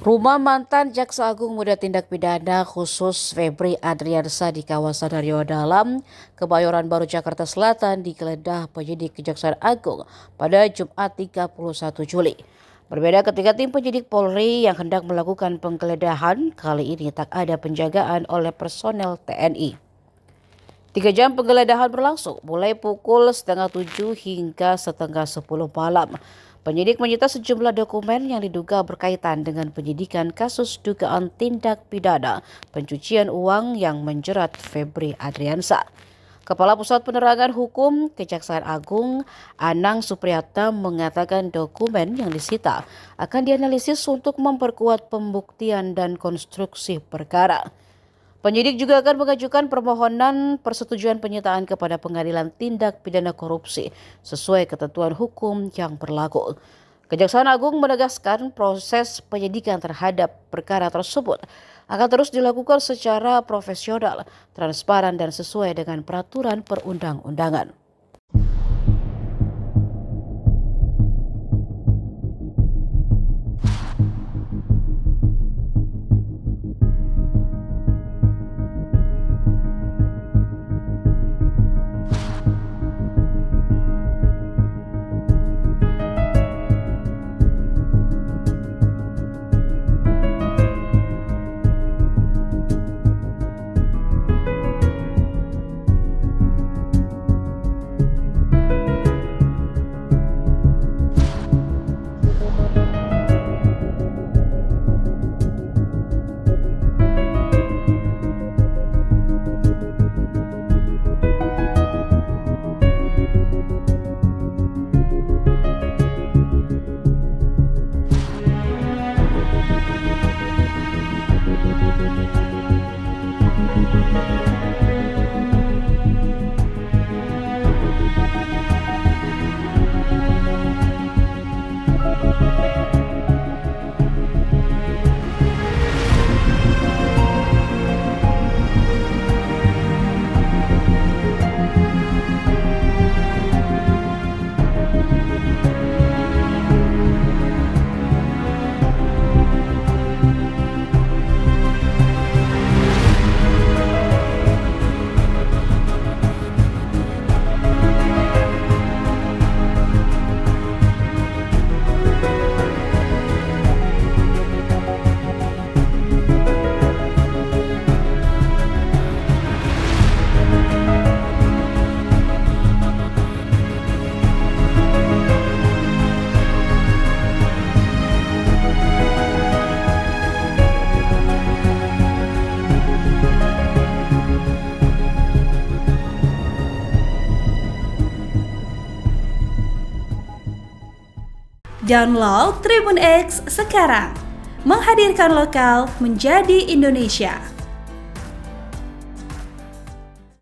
Rumah mantan Jaksa Agung Muda Tindak Pidana Khusus Febri Adriansa di kawasan Rio Dalam, Kebayoran Baru, Jakarta Selatan digeledah penyidik Kejaksaan Agung pada Jumat 31 Juli. Berbeda ketika tim penyidik Polri yang hendak melakukan penggeledahan, kali ini tak ada penjagaan oleh personel TNI. 3 jam penggeledahan berlangsung, mulai pukul 6:30 hingga 9:30 malam. Penyidik menyita sejumlah dokumen yang diduga berkaitan dengan penyidikan kasus dugaan tindak pidana pencucian uang yang menjerat Febri Adriansa. Kepala Pusat Penerangan Hukum Kejaksaan Agung, Anang Supriyatna, mengatakan dokumen yang disita akan dianalisis untuk memperkuat pembuktian dan konstruksi perkara. Penyidik juga akan mengajukan permohonan persetujuan penyitaan kepada Pengadilan Tindak Pidana Korupsi sesuai ketentuan hukum yang berlaku. Kejaksaan Agung menegaskan proses penyidikan terhadap perkara tersebut akan terus dilakukan secara profesional, transparan, dan sesuai dengan peraturan perundang-undangan. Download Tribun X sekarang, menghadirkan lokal menjadi Indonesia.